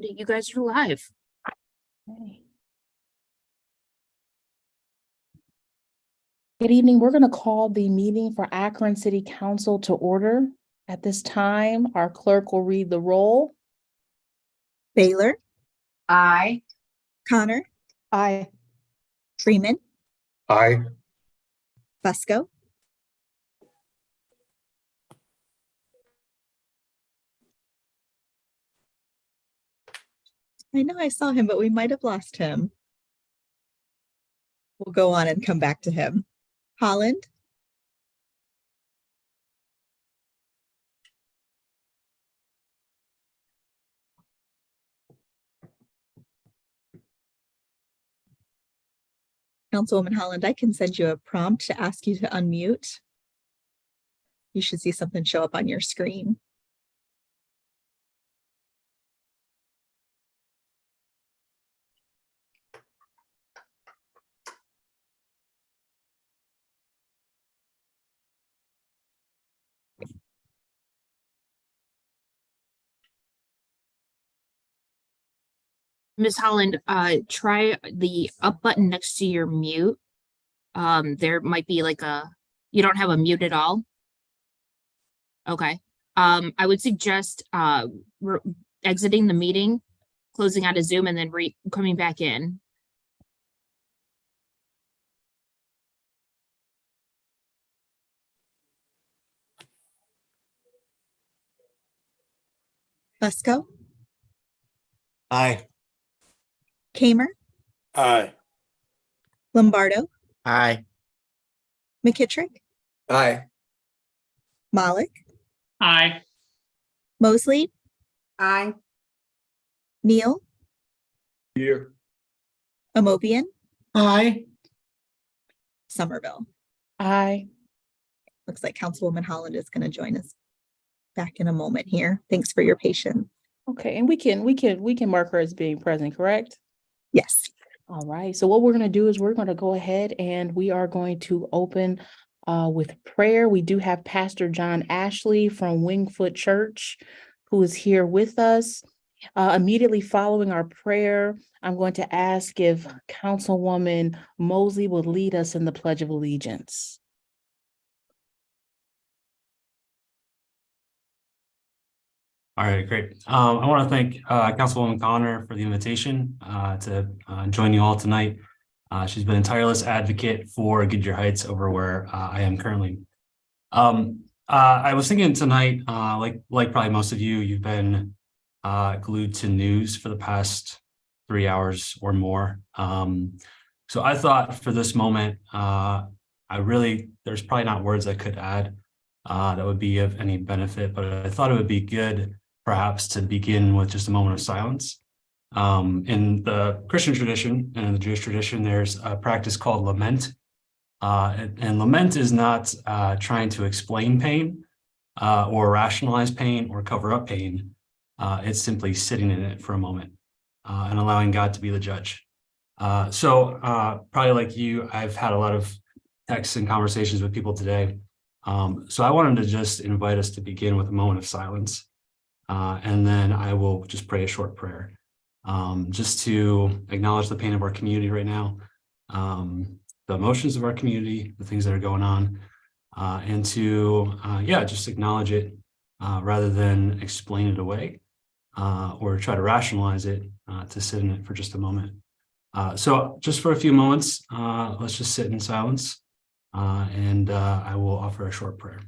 And you guys are live. Okay. Good evening. We're going to call the meeting for Akron City Council to order. At this time, our clerk will read the roll. Baylor, Aye. Connor, Aye. Freeman, Aye. Fusco, I know I saw him, but we might have lost him. We'll go on and come back to him. Holland, Councilwoman Holland, I can send you a prompt to ask you to unmute. You should see something show up on your screen. Miss Holland, try the up button next to your mute. There might be like you don't have a mute at all. Okay. I would suggest exiting the meeting, closing out of Zoom, and then coming back in. Fusco, Aye. Kamer, Aye. Lombardo, Aye. McKittrick, Aye. Malik, Aye. Mosley, Aye. Neal, Here. Amobian, Aye. Somerville. Aye. Looks like Councilwoman Holland is going to join us back in a moment here. Thanks for your patience. Okay, and we can mark her as being present, correct? Yes. All right. So what we're going to do is we're going to go ahead and we are going to open with prayer. We do have Pastor John Ashley from Wingfoot Church who is here with us. Immediately following our prayer, I'm going to ask if Councilwoman Mosley will lead us in the Pledge of Allegiance. All right, great. I want to thank Councilwoman Connor for the invitation to join you all tonight. She's been a tireless advocate for Goodyear Heights over where I am currently. I was thinking tonight, like probably most of you, you've been glued to news for the past 3 hours or more. So I thought for this moment, there's probably not words I could add that would be of any benefit, but I thought it would be good perhaps to begin with just a moment of silence. In the Christian tradition and in the Jewish tradition, there's a practice called lament. And lament is not trying to explain pain or rationalize pain or cover up pain. It's simply sitting in it for a moment and allowing God to be the judge. So probably like you, I've had a lot of texts and conversations with people today. So I wanted to just invite us to begin with a moment of silence. And then I will just pray a short prayer, just to acknowledge the pain of our community right now, the emotions of our community, the things that are going on, and to, just acknowledge it rather than explain it away or try to rationalize it, to sit in it for just a moment. So just for a few moments, let's just sit in silence, and I will offer a short prayer.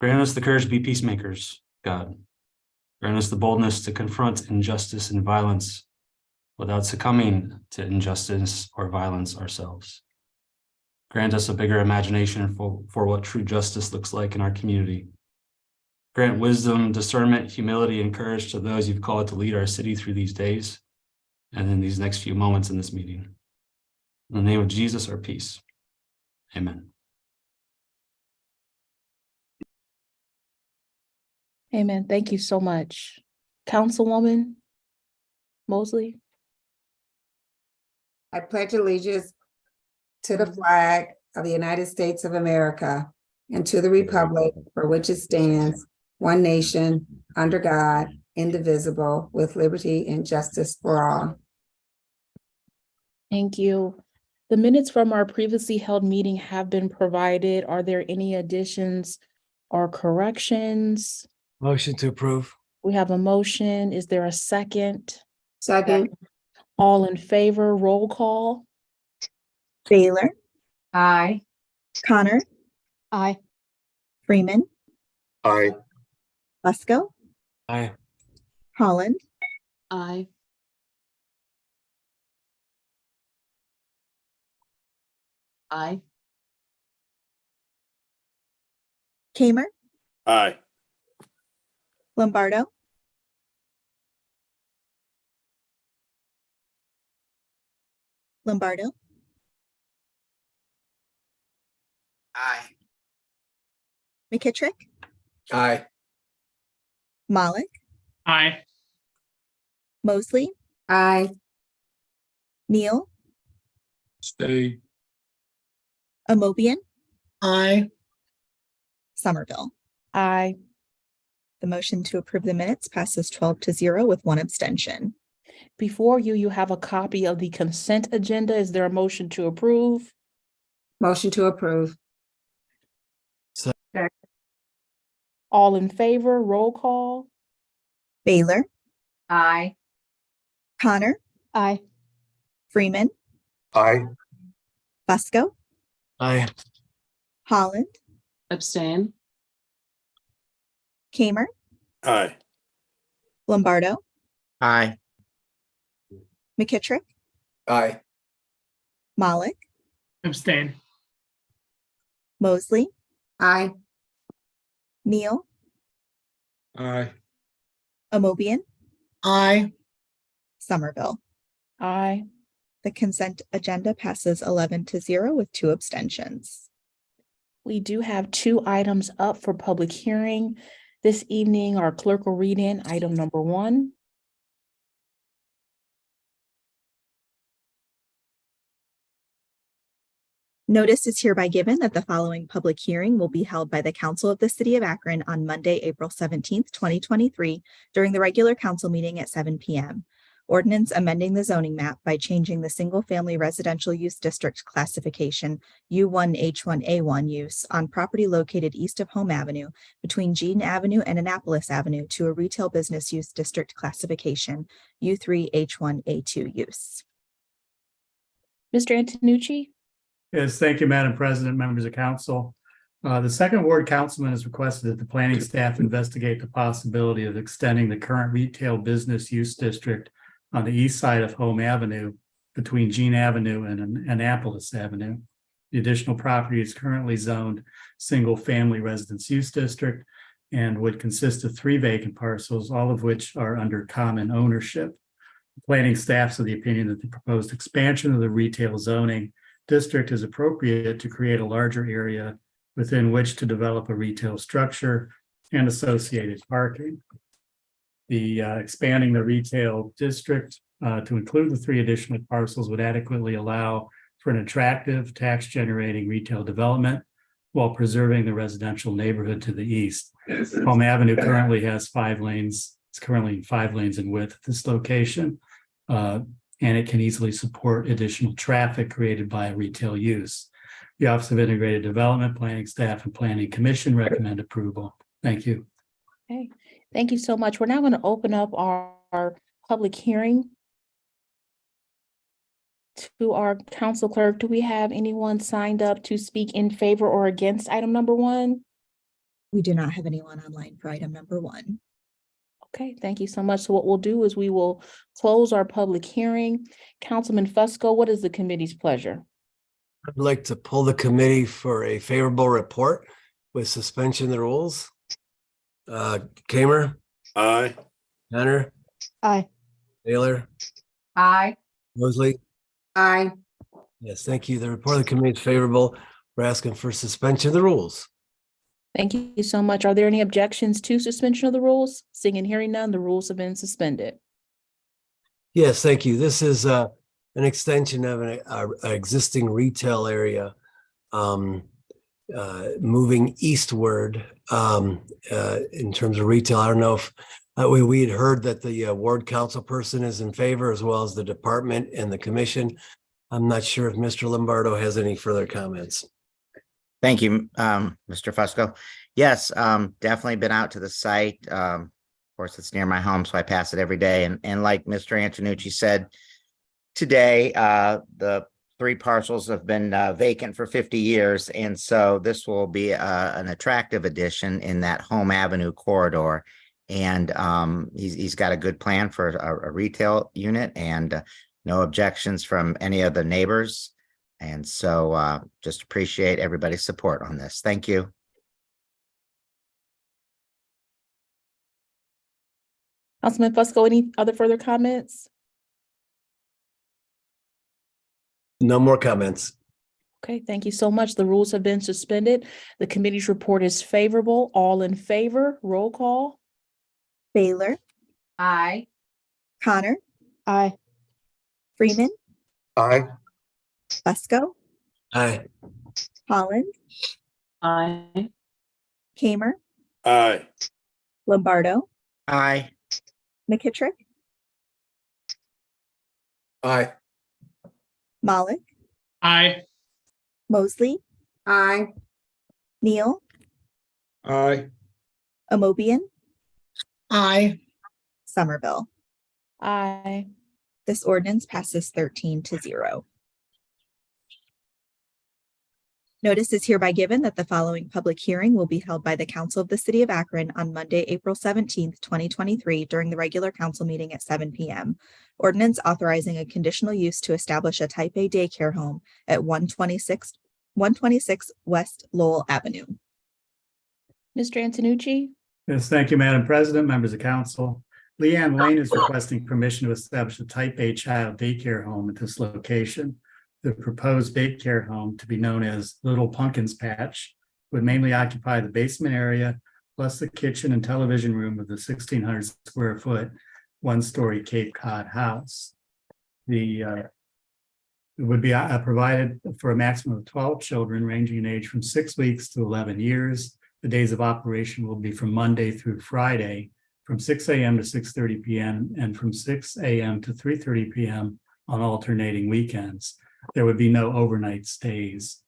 Grant us the courage to be peacemakers, God. Grant us the boldness to confront injustice and violence without succumbing to injustice or violence ourselves. Grant us a bigger imagination for what true justice looks like in our community. Grant wisdom, discernment, humility, and courage to those you've called to lead our city through these days and in these next few moments in this meeting. In the name of Jesus, our peace. Amen. Amen. Thank you so much. Councilwoman Mosley. I pledge allegiance to the flag of the United States of America and to the republic for which it stands, one nation, under God, indivisible, with liberty and justice for all. Thank you. The minutes from our previously held meeting have been provided. Are there any additions or corrections? Motion to approve. We have a motion. Is there a second? Second. All in favor, roll call. Baylor, Aye. Connor, Aye. Freeman, Aye. Busco, Aye. Holland, Aye. Aye. Kamer, Aye. Lombardo, Lombardo, Aye. McKittrick, Aye. Malik, Aye. Mosley, Aye. Neal, Stay. Amobian, Aye. Somerville. Aye. The motion to approve the minutes passes 12-0 with one abstention. Before you, you have a copy of the consent agenda. Is there a motion to approve? Motion to approve. All in favor, roll call. Baylor, Aye. Connor, Aye. Freeman, Aye. Busco, Aye. Holland, Abstain. Kamer, Aye. Lombardo, Aye. McKittrick, Aye. Malik, Abstain. Mosley, Aye. Neal, Aye. Amobian, Aye. Somerville. Aye. The consent agenda passes 11-0 with two abstentions. We do have 2 items up for public hearing this evening. Our clerk will read in item number 1. Notice is hereby given that the following public hearing will be held by the Council of the City of Akron on Monday, April 17th, 2023, during the regular council meeting at 7 p.m. Ordinance amending the zoning map by changing the single-family residential use district classification U1H1A1 use on property located east of Home Avenue between Jean Avenue and Annapolis Avenue to a retail business use district classification U3H1A2 use. Mr. Antonucci? Yes, thank you, Madam President, members of council. The second ward councilman has requested that the planning staff investigate the possibility of extending the current retail business use district on the east side of Home Avenue between Jean Avenue and Annapolis Avenue. The additional property is currently zoned single-family residence use district and would consist of 3 vacant parcels, all of which are under common ownership. The planning staff's of the opinion that the proposed expansion of the retail zoning district is appropriate to create a larger area within which to develop a retail structure and associated parking. The expanding the retail district to include the 3 additional parcels would adequately allow for an attractive tax-generating retail development while preserving the residential neighborhood to the east. Home Avenue currently has 5 lanes. It's currently 5 lanes in width at this location. And it can easily support additional traffic created by retail use. The Office of Integrated Development, Planning Staff, and Planning Commission recommend approval. Thank you. Okay, thank you so much. We're now going to open up our public hearing. To our council clerk, do we have anyone signed up to speak in favor or against item number 1? We do not have anyone online for item number 1. Okay, thank you so much. So what we'll do is we will close our public hearing. Councilman Fusco, what is the committee's pleasure? I'd like to pull the committee for a favorable report with suspension of the rules. Kamer, Aye. Henner, Aye. Taylor, Aye. Mosley. Aye. Yes, thank you. The report of the committee is favorable. We're asking for suspension of the rules. Thank you so much. Are there any objections to suspension of the rules? Seeing and hearing none, the rules have been suspended. Yes, thank you. This is an extension of an existing retail area moving eastward in terms of retail. I don't know if we had heard that the ward council person is in favor, as well as the department and the commission. I'm not sure if Mr. Lombardo has any further comments. Thank you, Mr. Fusco. Yes, definitely been out to the site. Of course, it's near my home, so I pass it every day. And like Mr. Antonucci said, today, the 3 parcels have been vacant for 50 years. And so this will be an attractive addition in that Home Avenue corridor. And he's got a good plan for a retail unit, and no objections from any of the neighbors. And so just appreciate everybody's support on this. Thank you. Councilman Fusco, any other further comments? No more comments. Okay, thank you so much. The rules have been suspended. The committee's report is favorable. All in favor, roll call. Baylor, Aye. Connor, Aye. Freeman, Aye. Fusco, Aye. Holland, Aye. Kamer, Aye. Lombardo, Aye. McKittrick, Aye. Malik, Aye. Mosley, Aye. Neal, Aye. Amobian, Aye. Somerville. Aye. This ordinance passes 13-0. Notice is hereby given that the following public hearing will be held by the Council of the City of Akron on Monday, April 17th, 2023, during the regular council meeting at 7 p.m. Ordinance authorizing a conditional use to establish a Type A daycare home at 126 West Lowell Avenue. Mr. Antonucci? Yes, thank you, Madam President, members of council. Leanne Lane is requesting permission to establish a Type A child daycare home at this location. The proposed daycare home, to be known as Little Pumpkins Patch, would mainly occupy the basement area plus the kitchen and television room of the 1,600 square foot, 1-story Cape Cod house. It would be provided for a maximum of 12 children ranging in age from 6 weeks to 11 years. The days of operation will be from Monday through Friday, from 6 a.m. to 6:30 p.m. and from 6 a.m. to 3:30 p.m. on alternating weekends. There would be no overnight stays.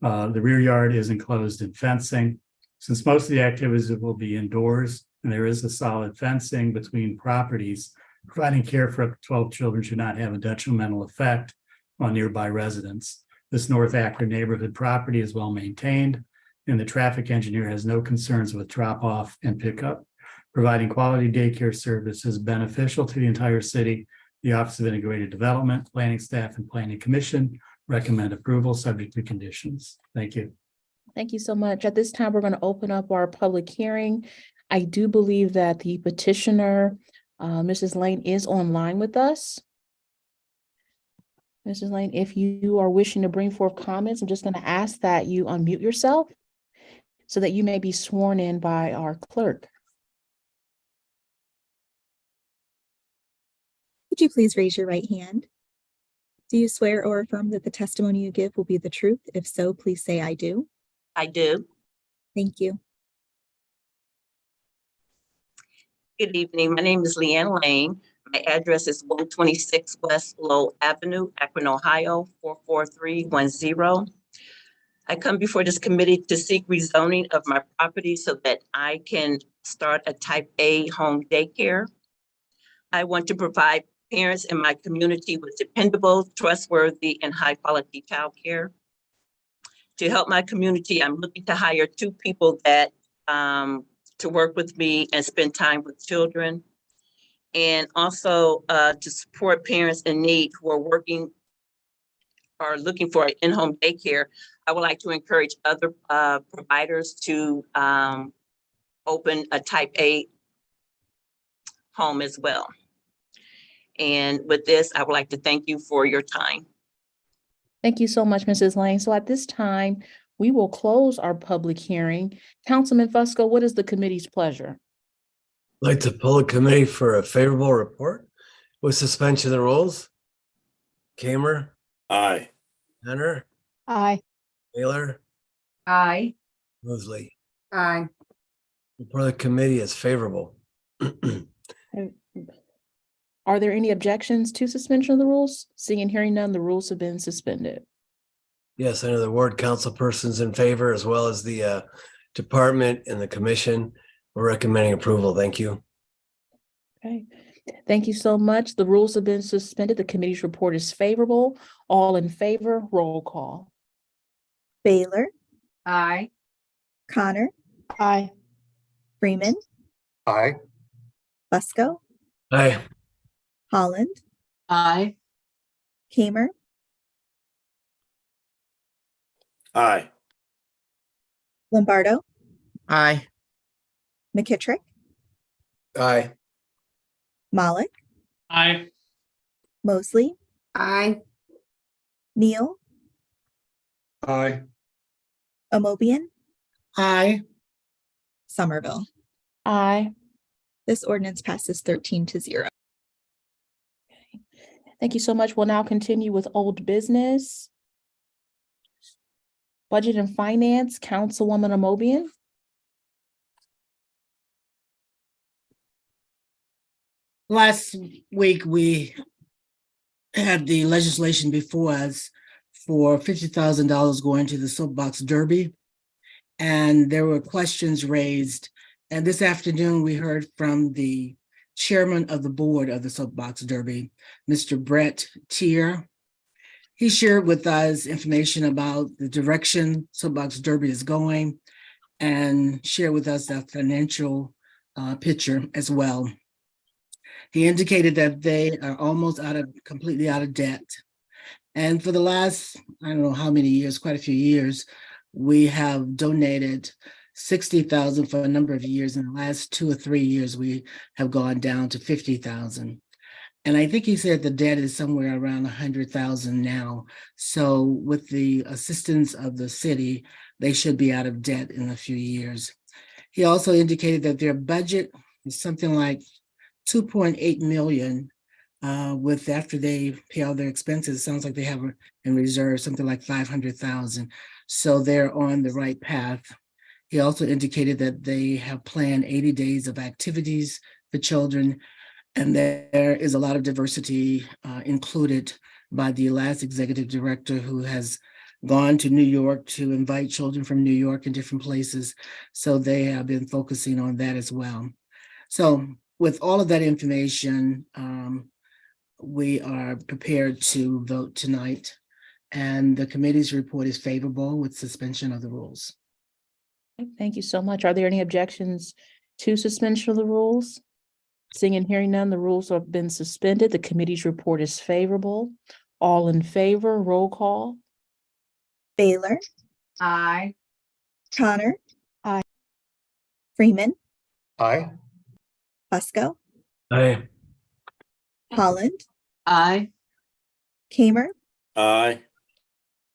The rear yard is enclosed in fencing. Since most of the activities will be indoors and there is a solid fencing between properties, providing care for up to 12 children should not have a detrimental effect on nearby residents. This North Akron neighborhood property is well maintained, and the traffic engineer has no concerns with drop-off and pickup. Providing quality daycare service is beneficial to the entire city. The Office of Integrated Development, Planning Staff, and Planning Commission recommend approval subject to conditions. Thank you. Thank you so much. At this time, we're going to open up our public hearing. I do believe that the petitioner, Mrs. Lane, is online with us. Mrs. Lane, if you are wishing to bring forth comments, I'm just going to ask that you unmute yourself so that you may be sworn in by our clerk. Would you please raise your right hand? Do you swear or affirm that the testimony you give will be the truth? If so, please say I do. I do. Thank you. Good evening. My name is Leanne Lane. My address is 126 West Lowell Avenue, Akron, Ohio, 44310. I come before this committee to seek rezoning of my property so that I can start a Type A home daycare. I want to provide parents in my community with dependable, trustworthy, and high-quality childcare. To help my community, I'm looking to hire 2 people that to work with me and spend time with children. And also to support parents in need who are looking for in-home daycare. I would like to encourage other providers to open a type A home as well. And with this, I would like to thank you for your time. Thank you so much, Mrs. Lane. So at this time, we will close our public hearing. Councilman Fusco, what is the committee's pleasure? I'd like to pull a committee for a favorable report with suspension of the rules. Kamer, Aye. Henner, Aye. Taylor, Aye. Mosley. Aye. Report of the committee is favorable. Are there any objections to suspension of the rules? Seeing and hearing none, the rules have been suspended. Yes, I know the ward council persons in favor, as well as the department and the commission. We're recommending approval. Thank you. Okay, thank you so much. The rules have been suspended. The committee's report is favorable. All in favor, roll call. Baylor, Aye. Connor, Aye. Freeman, Aye. Fusco, Aye. Holland, Aye. Kamer, Aye. Lombardo, Aye. McKittrick, Aye. Malik, Aye. Mosley, Aye. Neal, Aye. Amobian, Aye. Somerville. Aye. This ordinance passes 13-0. Thank you so much. We'll now continue with old business. Budget and Finance, Councilwoman Amobian. Last week, we had the legislation before us for $50,000 going to the soapbox derby. And there were questions raised. And this afternoon, we heard from the chairman of the board of the soapbox derby, Mr. Brett Tier. He shared with us information about the direction soapbox derby is going and shared with us the financial picture as well. He indicated that they are almost completely out of debt. And for the last, I don't know how many years, quite a few years, we have donated $60,000 for a number of years. In the last 2 or 3 years, we have gone down to $50,000. And I think he said the debt is somewhere around $100,000 now. So with the assistance of the city, they should be out of debt in a few years. He also indicated that their budget is something like 2.8 million with after they pay all their expenses. It sounds like they have in reserve something like 500,000. So they're on the right path. He also indicated that they have planned 80 days of activities for children, and there is a lot of diversity included by the last executive director, who has gone to New York to invite children from New York and different places. So they have been focusing on that as well. So with all of that information, we are prepared to vote tonight, and the committee's report is favorable with suspension of the rules. Thank you so much. Are there any objections to suspension of the rules? Seeing and hearing none, the rules have been suspended. The committee's report is favorable. All in favor, roll call. Baylor, Aye. Connor, Aye. Freeman, Aye. Fusco, Aye. Holland, Aye. Kamer, Aye.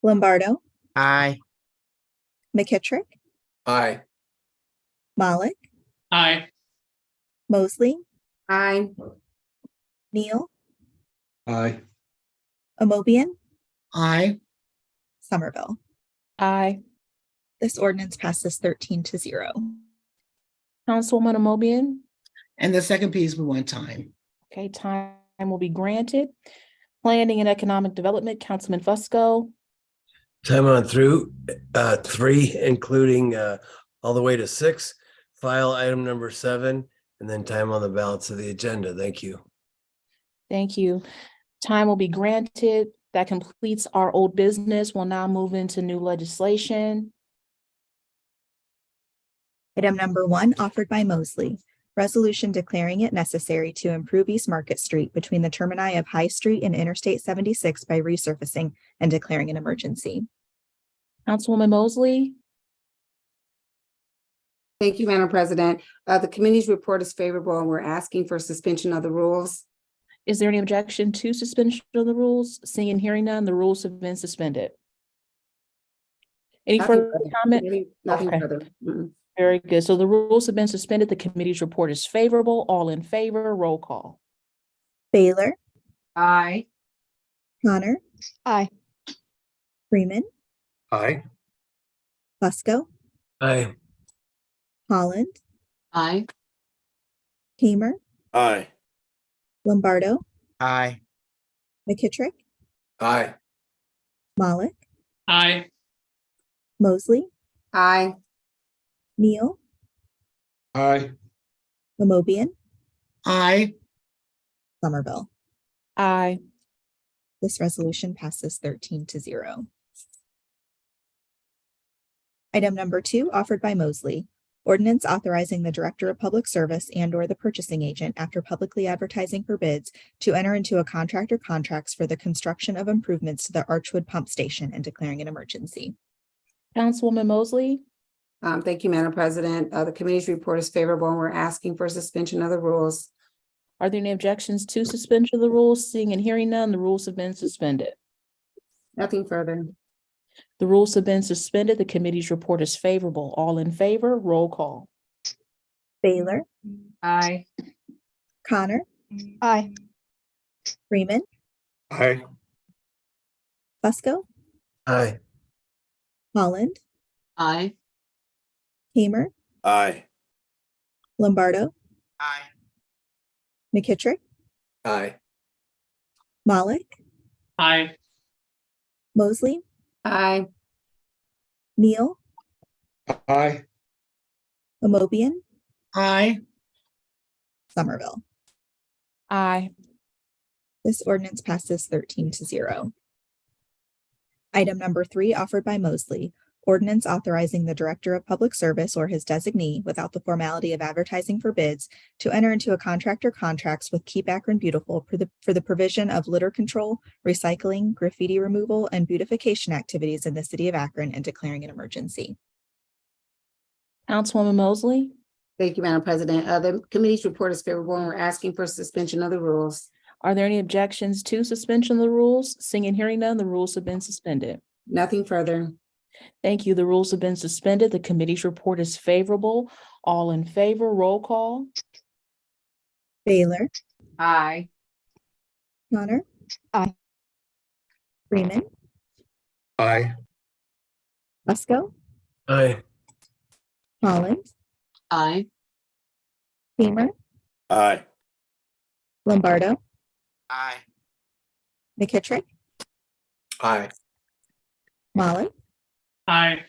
Lombardo, Aye. McKittrick, Aye. Malik, Aye. Mosley, Aye. Neal, Aye. Amobian, Aye. Somerville. Aye. This ordinance passes 13-0. Councilwoman Amobian. And the second piece, we want time. Okay, time will be granted. Planning and Economic Development, Councilman Fusco. Time on through 3, including all the way to 6. File item number 7, and then time on the balance of the agenda. Thank you. Thank you. Time will be granted. That completes our old business. We'll now move into new legislation. Item number 1, offered by Mosley. Resolution declaring it necessary to improve East Market Street between the termini of High Street and Interstate 76 by resurfacing and declaring an emergency. Councilwoman Mosley, Thank you, Madam President. The committee's report is favorable and we're asking for suspension of the rules. is there any objection to suspension of the rules? Seeing and hearing none, the rules have been suspended. Any Nothing further further. comment? Nothing Okay. further. Very good. So the rules have been suspended. The committee's report is favorable. All in favor, roll call. Baylor, Aye. Connor, Aye. Freeman, Aye. Fusco, Aye. Holland, Aye. Hamer, Aye. Lombardo, Aye. McKittrick, Aye. Malik, Aye. Mosley, Aye. Neal, Aye. Amobian, Aye. Somerville. Aye. This resolution passes 13-0. Item number 2, offered by Mosley. Ordinance authorizing the Director of Public Service and/or the purchasing agent, after publicly advertising for bids, to enter into a contract or contracts for the construction of improvements to the Archwood Pump Station and declaring an emergency. Councilwoman Mosley, Thank you, Madam President. The committee's report is favorable and we're asking for suspension of the rules. are there any objections to suspension of the rules? Seeing and hearing none, the rules have been suspended. Nothing further. The rules have been suspended. The committee's report is favorable. All in favor, roll call. Baylor, Aye. Connor, Aye. Freeman, Aye. Fusco, Aye. Holland, Aye. Hamer, Aye. Lombardo, Aye. McKittrick, Aye. Malik, Aye. Mosley, Aye. Neal, Aye. Amobian, Aye. Somerville. Aye. This ordinance passes 13-0. Item number 3, offered by Mosley. Ordinance authorizing the Director of Public Service or his designee, without the formality of advertising for bids, to enter into a contract or contracts with Keep Akron Beautiful for the provision of litter control, recycling, graffiti removal, and beautification activities in the city of Akron and declaring an emergency. Councilwoman Mosley, Thank you, Madam President. The committee's report is favorable and we're asking for suspension of the rules. are there any objections to suspension of the rules? Seeing and hearing none, the rules have been suspended. Nothing further. Thank you. The rules have been suspended. The committee's report is favorable. All in favor, roll call. Baylor, Aye. Connor. Aye. Freeman, Aye. Fusco, Aye. Holland, Aye. Hamer, Aye. Lombardo, Aye. McKittrick, Aye. Malik, Aye.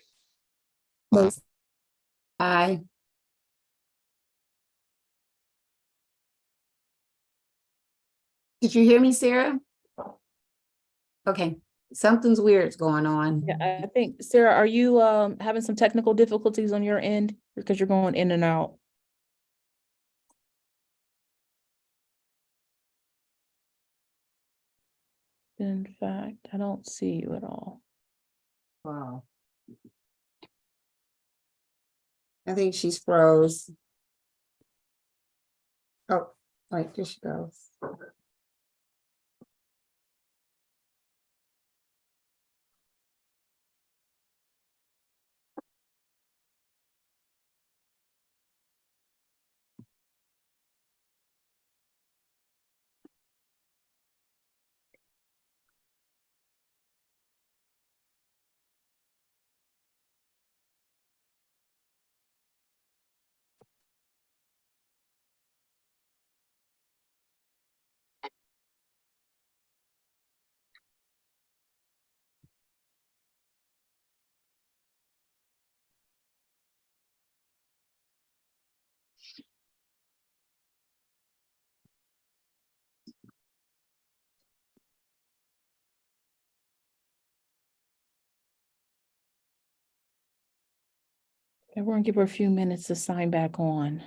Mosley, Aye. Did you hear me, Sarah? Okay, something's weird's going on. Yeah, I think, Sarah, are you having some technical difficulties on your end because you're going in and out? In fact, I don't see you at all. Wow. I think she's froze. Oh, right, there she goes. Okay, we're gonna give her a few minutes to sign back on.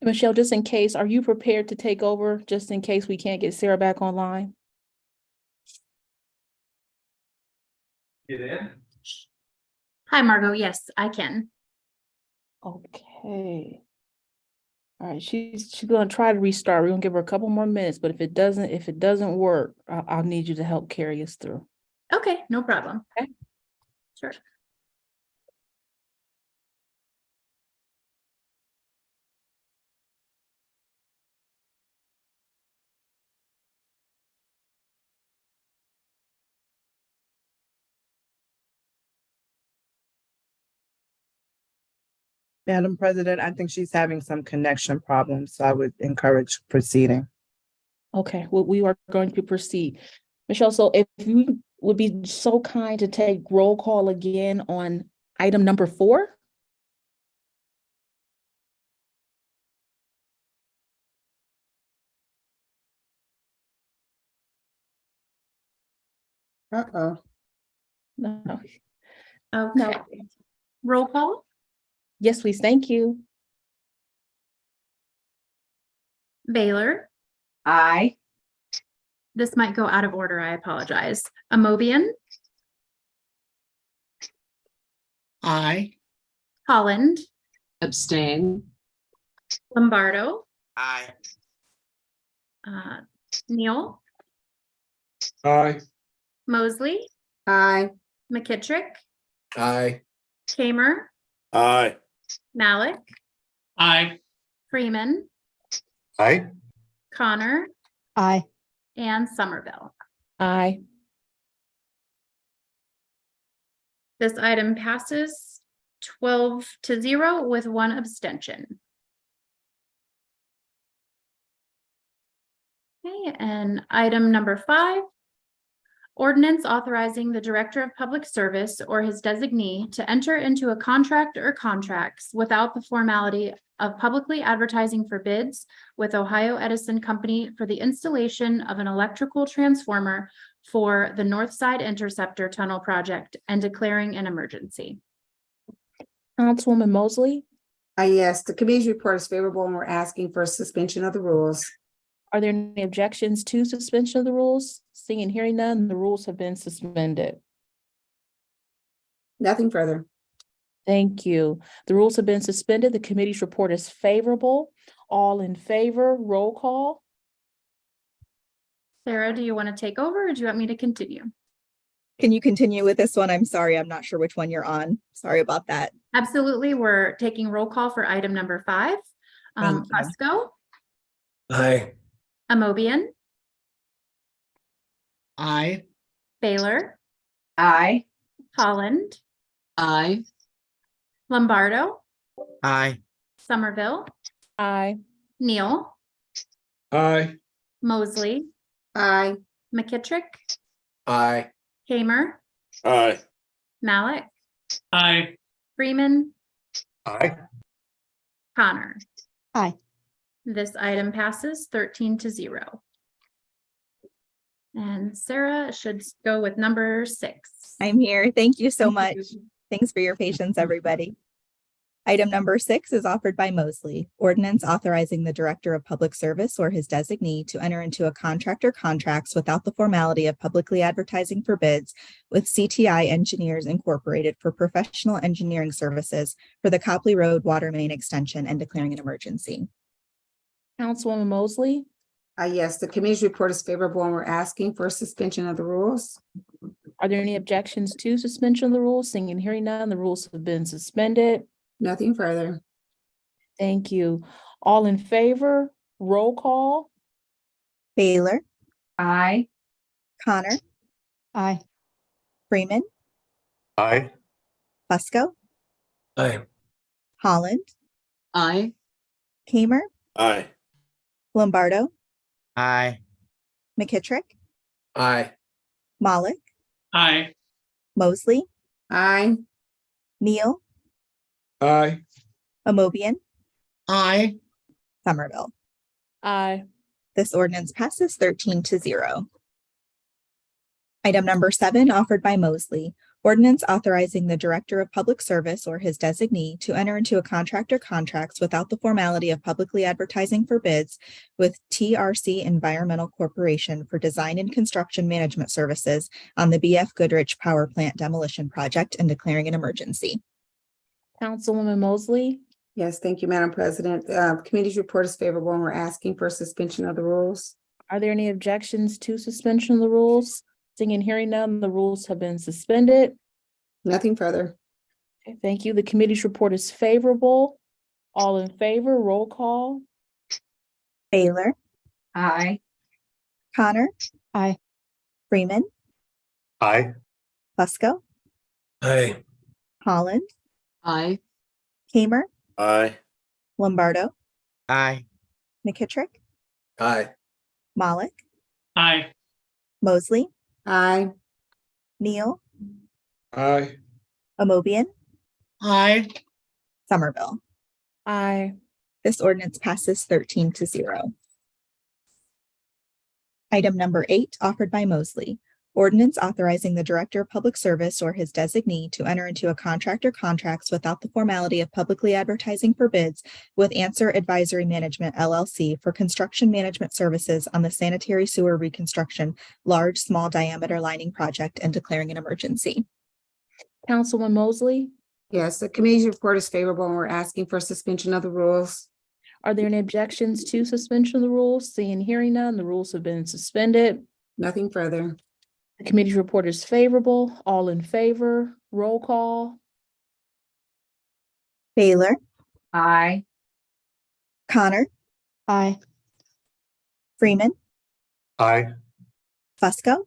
Michelle, just in case, are you prepared to take over just in case we can't get Sarah back online? Get in. Hi, Margot. Yes, I can. Okay. All right, she's gonna try to restart. We're gonna give her a couple more minutes, but if it doesn't work, I'll need you to help carry us through. Okay, no problem. Okay. Sure. Madam President, I think she's having some connection problems, so I would encourage proceeding. Okay, well, we are going to proceed. Michelle, so if you would be so kind to take roll call again on item number 4? Uh-oh. No. Okay. Roll call. Yes, please. Thank you. Baylor. Aye. This might go out of order. I apologize. Amobian. Aye. Holland. Abstain. Lombardo. Aye. Neal. Aye. Mosley. Aye. McKittrick. Aye. Kamer. Aye. Malik. Aye. Freeman. Aye. Connor. Aye. And Somerville. Aye. This item passes 12-0 with 1 abstention. Okay, and item number 5, ordinance authorizing the Director of Public Service or his designee to enter into a contract or contracts without the formality of publicly advertising for bids with Ohio Edison Company for the installation of an electrical transformer for the North Side Interceptor Tunnel Project and declaring an emergency. Councilwoman Mosley, Yes, the committee's report is favorable and we're asking for suspension of the rules. are there any objections to suspension of the rules? Seeing and hearing none, the rules have been suspended. Nothing further. Thank you. The rules have been suspended. The committee's report is favorable. All in favor, roll call. Sarah, do you want to take over or do you want me to continue? Can you continue with this one? I'm sorry, I'm not sure which one you're on. Sorry about that. Absolutely. We're taking roll call for item number 5. Thank you. Fusco. Aye. Amobian. Aye. Baylor. Aye. Holland. Aye. Lombardo. Aye. Somerville. Aye. Neal. Aye. Mosley. Aye. McKittrick. Aye. Kamer. Aye. Malik. Aye. Freeman. Aye. Connor. Aye. This item passes 13-0. And Sarah should go with number 6. I'm here. Thank you so much. Thanks for your patience, everybody. Item number 6 is offered by Mosley. Ordinance authorizing the Director of Public Service or his designee to enter into a contract or contracts without the formality of publicly advertising for bids with CTI Engineers Incorporated for professional engineering services for the Copley Road Water Main Extension and declaring an emergency. Councilwoman Mosley, Yes, the committee's report is favorable and we're asking for suspension of the rules. are there any objections to suspension of the rules? Seeing and hearing none, the rules have been suspended. Nothing further. Thank you. All in favor, roll call. Baylor, Aye. Connor, Aye. Freeman, Aye. Fusco, Aye. Holland, Aye. Kamer, Aye. Lombardo, Aye. McKittrick, Aye. Malik, Aye. Mosley, Aye. Neal, Aye. Amobian, Aye. Somerville. Aye. This ordinance passes 13-0. Item number 7, offered by Mosley. Ordinance authorizing the Director of Public Service or his designee to enter into a contract or contracts without the formality of publicly advertising for bids with TRC Environmental Corporation for design and construction management services on the BF Goodrich Power Plant demolition project and declaring an emergency. Councilwoman Mosley, Yes, thank you, Madam President. Committee's report is favorable and we're asking for suspension of the rules. are there any objections to suspension of the rules? Seeing and hearing none, the rules have been suspended. Nothing further. Okay, thank you. The committee's report is favorable. All in favor, roll call. Baylor, Aye. Connor, Aye. Freeman, Aye. Fusco, Aye. Holland, Aye. Kamer, Aye. Lombardo, Aye. McKittrick, Aye. Malik, Aye. Mosley, Aye. Neal, Aye. Amobian, Aye. Somerville. Aye. This ordinance passes 13-0. Item number 8, offered by Mosley. Ordinance authorizing the Director of Public Service or his designee to enter into a contract or contracts without the formality of publicly advertising for bids with Answer Advisory Management LLC for construction management services on the sanitary sewer reconstruction, large, small diameter lining project and declaring an emergency. Councilwoman Mosley, Yes, the committee's report is favorable and we're asking for suspension of the rules. are there any objections to suspension of the rules? Seeing and hearing none, the rules have been suspended. Nothing further. The committee's report is favorable. All in favor, roll call. Baylor, Aye. Connor, Aye. Freeman, Aye. Fusco,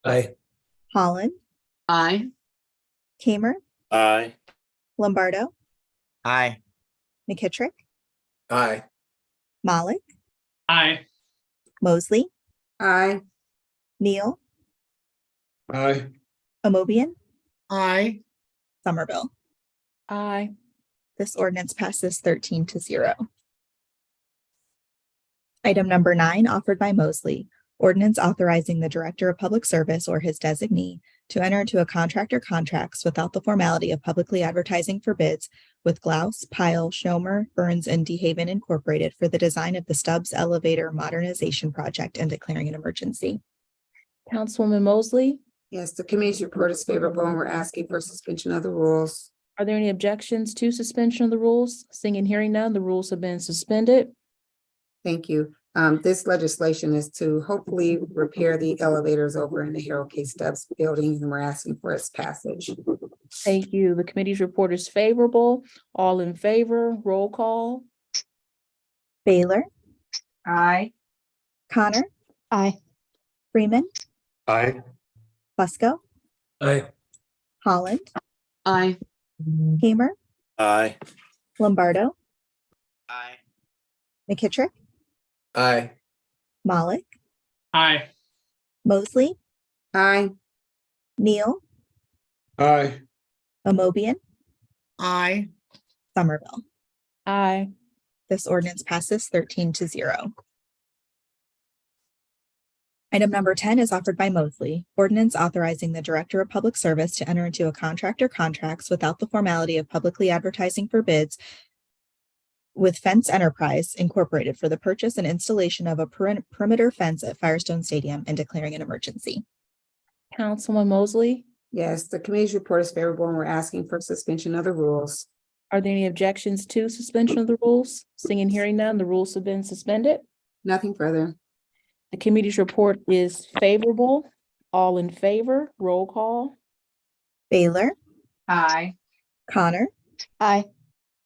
Aye. Holland, Aye. Kamer, Aye. Lombardo, Aye. McKittrick, Aye. Malik, Aye. Mosley, Aye. Neal, Aye. Amobian, Aye. Somerville. Aye. This ordinance passes 13-0. Item number 9, offered by Mosley. Ordinance authorizing the Director of Public Service or his designee to enter into a contract or contracts without the formality of publicly advertising for bids with Glaus, Pyle, Schomer, Burns, and DeHaven Incorporated for the design of the Stubbs Elevator Modernization Project and declaring an emergency. Councilwoman Mosley, Yes, the committee's report is favorable and we're asking for suspension of the rules. are there any objections to suspension of the rules? Seeing and hearing none, the rules have been suspended. Thank you. This legislation is to hopefully repair the elevators over in the Harold K. Stubbs building, and we're asking for its passage. Thank you. The committee's report is favorable. All in favor, roll call. Baylor, Aye. Connor, Aye. Freeman, Aye. Fusco, Aye. Holland, Aye. Kamer, Aye. Lombardo, Aye. McKittrick, Aye. Malik, Aye. Mosley, Aye. Neal, Aye. Amobian, Aye. Somerville. Aye. This ordinance passes 13-0. Item number 10 is offered by Mosley. Ordinance authorizing the Director of Public Service to enter into a contract or contracts without the formality of publicly advertising for bids with Fence Enterprise Incorporated for the purchase and installation of a perimeter fence at Firestone Stadium and declaring an emergency. Councilwoman Mosley, Yes, the committee's report is favorable and we're asking for suspension of the rules. are there any objections to suspension of the rules? Seeing and hearing none, the rules have been suspended. Nothing further. The committee's report is favorable. All in favor, roll call. Baylor, Aye. Connor, Aye.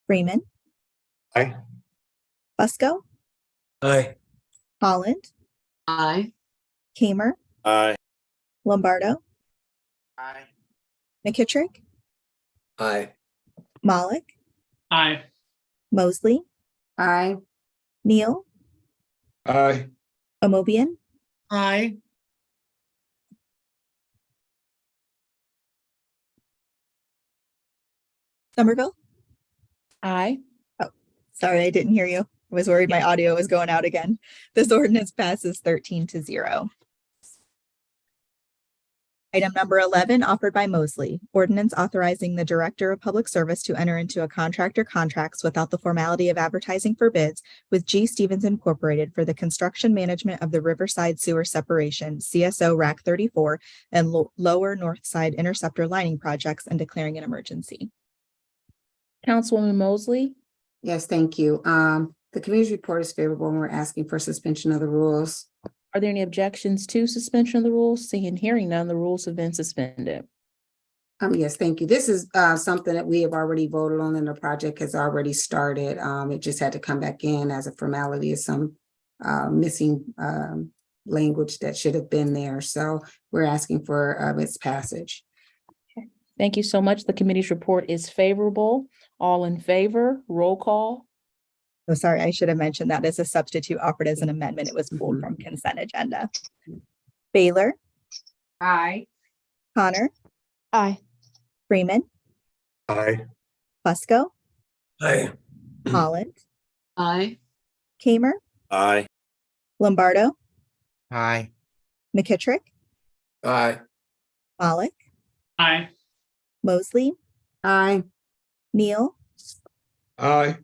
Freeman, Aye. Fusco, Aye. Holland, Aye. Kamer, Aye. Lombardo, Aye. McKittrick, Aye. Malik, Aye. Mosley, Aye. Neal, Aye. Amobian, Aye. Somerville. Aye. Sorry, I didn't hear you. I was worried my audio was going out again. This ordinance passes 13-0. Item number 11, offered by Mosley. Ordinance authorizing the Director of Public Service to enter into a contract or contracts without the formality of advertising for bids with G. Stevens Incorporated for the construction management of the Riverside Sewer Separation, CSO Rack 34, and Lower North Side Interceptor lining projects and declaring an emergency. Councilwoman Mosley, Yes, thank you. The committee's report is favorable and we're asking for suspension of the rules. are there any objections to suspension of the rules? Seeing and hearing none, the rules have been suspended. Yes, thank you. This is something that we have already voted on and the project has already started. It just had to come back in as a formality of some missing language that should have been there. So we're asking for its passage. Thank you so much. The committee's report is favorable. All in favor, roll call. Oh, sorry, I should have mentioned that as a substitute offered as an amendment. It was pulled from consent agenda. Baylor, Aye. Connor, Aye. Freeman, Aye. Fusco, Aye. Holland, Aye. Kamer, Aye. Lombardo, Aye. McKittrick, Aye. Malik, Aye. Mosley, Aye. Neal, Aye.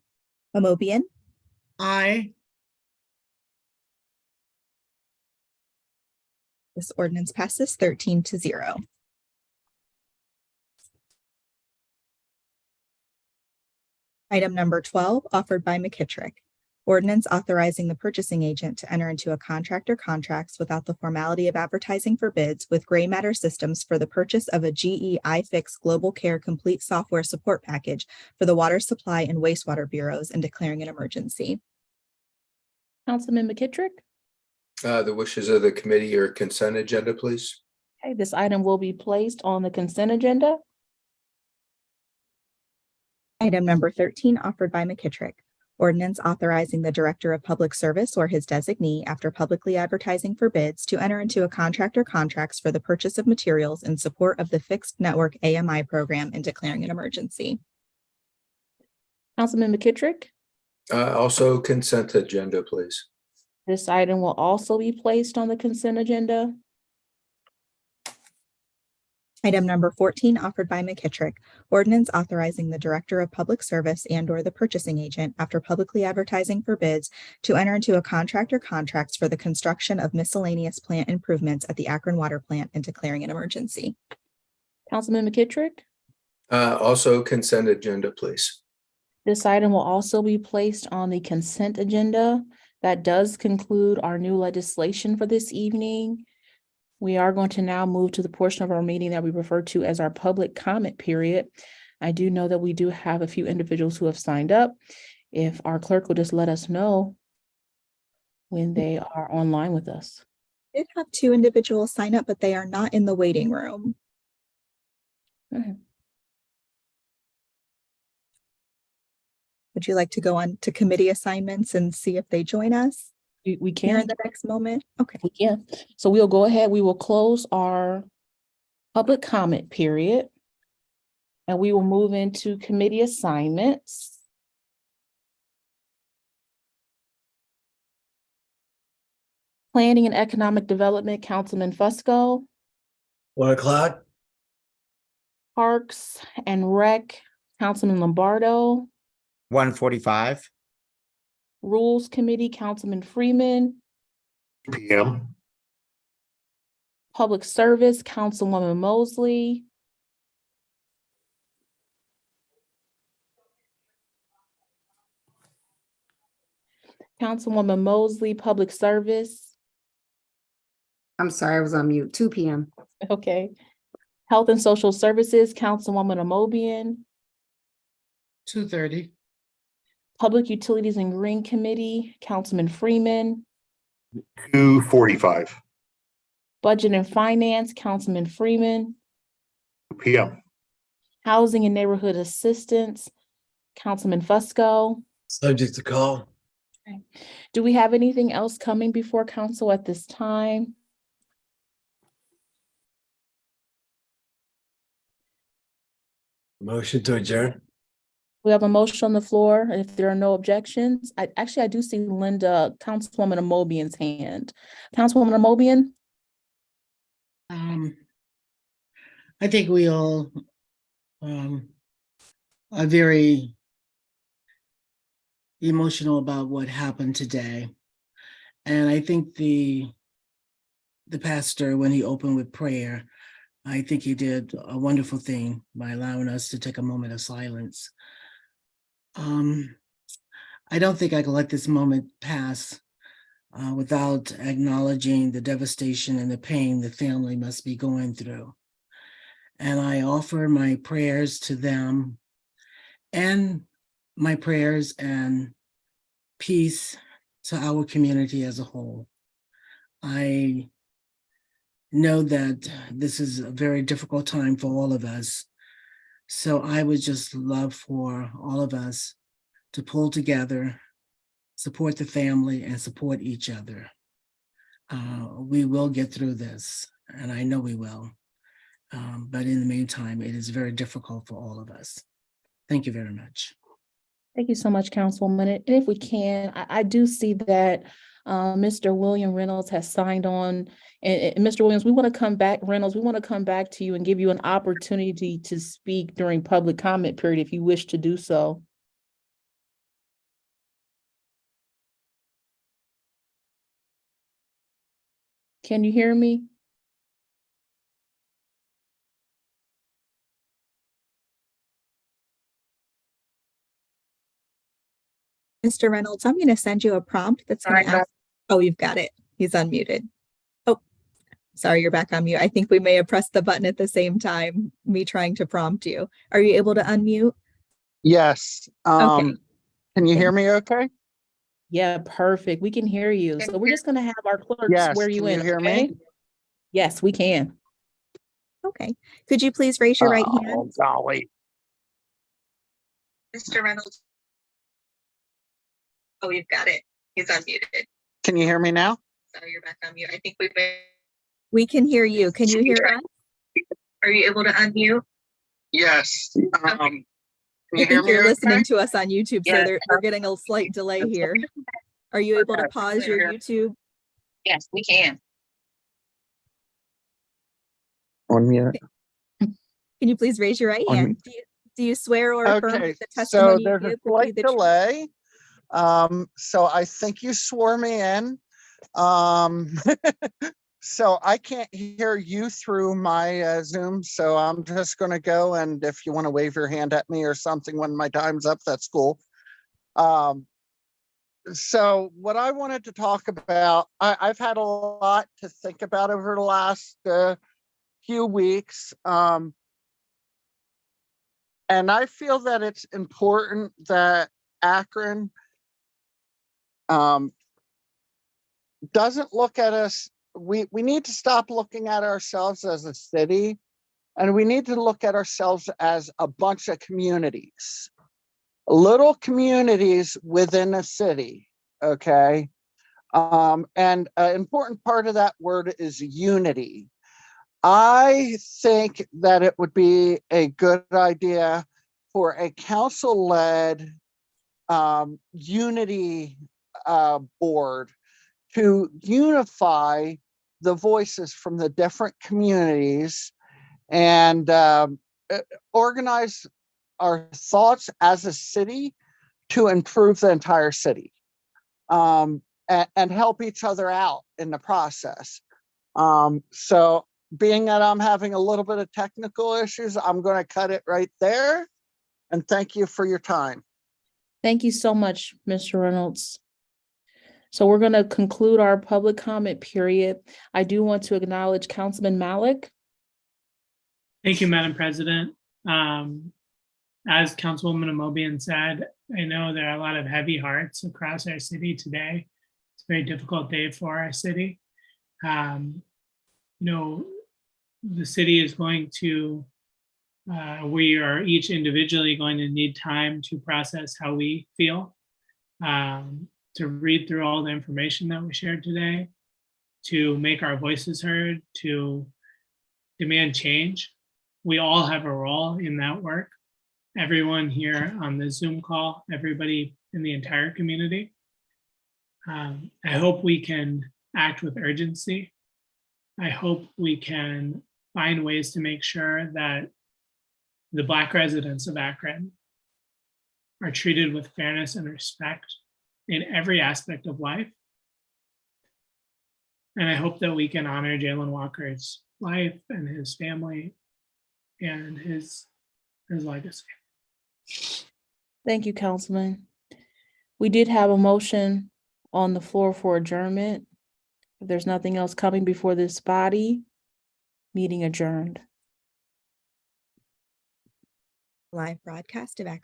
Amobian, Aye. This ordinance passes 13-0. Item number 12, offered by McKittrick. Ordinance authorizing the purchasing agent to enter into a contract or contracts without the formality of advertising for bids with Gray Matter Systems for the purchase of a GE iFix Global Care Complete Software Support Package for the Water Supply and Wastewater Bureaus and declaring an emergency. Councilman McKittrick. The wishes of the committee or consent agenda, please. Okay, this item will be placed on the consent agenda. Item number 13, offered by McKittrick. Ordinance authorizing the Director of Public Service or his designee, after publicly advertising for bids, to enter into a contract or contracts for the purchase of materials in support of the Fixed Network AMI program and declaring an emergency. Councilman McKittrick. Also consent agenda, please. This item will also be placed on the consent agenda. Item number 14, offered by McKittrick. Ordinance authorizing the Director of Public Service and/or the purchasing agent, after publicly advertising for bids, to enter into a contract or contracts for the construction of miscellaneous plant improvements at the Akron Water Plant and declaring an emergency. Councilman McKittrick. Also consent agenda, please. This item will also be placed on the consent agenda. That does conclude our new legislation for this evening. We are going to now move to the portion of our meeting that we refer to as our public comment period. I do know that we do have a few individuals who have signed up. If our clerk will just let us know when they are online with us. I did have 2 individuals sign up, but they are not in the waiting room. Okay. Would you like to go on to committee assignments and see if they join us We here in can. the next moment? Okay. We can. So we'll go ahead. We will close our public comment period. And we will move into committee assignments. Planning and Economic Development, Councilman Fusco. 1 o'clock. Parks and Rec, Councilman Lombardo. 1:45. Rules Committee, Councilman Freeman. PM. Public Service, Councilwoman Mosley. Councilwoman Mosley, Public Service. I'm sorry, I was on mute. 2 p.m. Okay. Health and Social Services, Councilwoman Amobian. 2:30. Public Utilities and Green Committee, Councilman Freeman. 2:45 Budget and Finance, Councilman Freeman. PM. Housing and Neighborhood Assistance, Councilman Fusco. Subject to call. Do we have anything else coming before council at this time? Motion to adjourn. We have a motion on the floor, and if there are no objections, I do see Linda, Councilwoman Amobian's hand. Councilwoman Amobian? I think we all are very emotional about what happened today. And I think the pastor, when he opened with prayer, I think he did a wonderful thing by allowing us to take a moment of silence. I don't think I can let this moment pass without acknowledging the devastation and the pain the family must be going through. And I offer my prayers to them, and my prayers and peace to our community as a whole. I know that this is a very difficult time for all of us. So I would just love for all of us to pull together, support the family, and support each other. We will get through this, and I know we will. But in the meantime, it is very difficult for all of us. Thank you very much. Thank you so much, Councilwoman. And if we can, I do see that Mr. William Reynolds has signed on. And Mr. Williams, we want to come back, Reynolds, we want to come back to you and give you an opportunity to speak during public comment period if you wish to do so. Can you hear me? Mr. Reynolds, I'm going to send you a prompt that's going to ask. Oh, you've got it. He's unmuted. Oh, sorry, you're back on mute. I think we may have pressed the button at the same time, me trying to prompt you. Are you able to unmute? Yes. Okay. Can you hear me okay? Yeah, perfect. We can hear you. So we're just going to have our clerk Yes. swear you Can in, you hear okay? me? Yes, we can. Okay. Could you please raise your right hand? Oh, golly. Mr. Reynolds. Oh, you've got it. He's unmuted. Can you hear me now? Sorry, you're back on mute. I think we can hear you. Can you hear us? Are you able to unmute? Yes. Can I you hear think me you're okay? listening to us on YouTube, so Yes. we're getting a slight delay here. Are you able to Okay. pause your YouTube? Yes, we can. 1 minute. Can you please raise your right On hand? Do you swear or affirm Okay. that the So testimony you there's a give will be slight the truth? delay. So I think you swore me in. So I can't hear you through my Zoom. So I'm just going to go. And if you want to wave your hand at me or something when my time's up, that's cool. So what I wanted to talk about, I've had a lot to think about over the last few weeks. And I feel that it's important that Akron doesn't look at us. We need to stop looking at ourselves as a city, and we need to look at ourselves as a bunch of communities, little communities within a city. Okay. And an important part of that word is unity. I think that it would be a good idea for a council-led unity board to unify the voices from the different communities and organize our thoughts as a city to improve the entire city, and help each other out in the process. So being that I'm having a little bit of technical issues, I'm going to cut it right there. And thank you for your time. Thank you so much, Mr. Reynolds. So we're going to conclude our public comment period. I do want to acknowledge Councilman Malik. Thank you, Madam President. As Councilwoman Amobian said, I know there are a lot of heavy hearts across our city today. It's a very difficult day for our city. The city is going to, we are each individually going to need time to process how we feel, to read through all the information that we shared today, to make our voices heard, to demand change. We all have a role in that work. Everyone here on the Zoom call, everybody in the entire community. I hope we can act with urgency. I hope we can find ways to make sure that the Black residents of Akron are treated with fairness and respect in every aspect of life. And I hope that we can honor Jalen Walker's life and his family and his legacy. Thank you, Councilman. We did have a motion on the floor for adjournment. If there's nothing else coming before this body, meeting adjourned. Live broadcast of Akron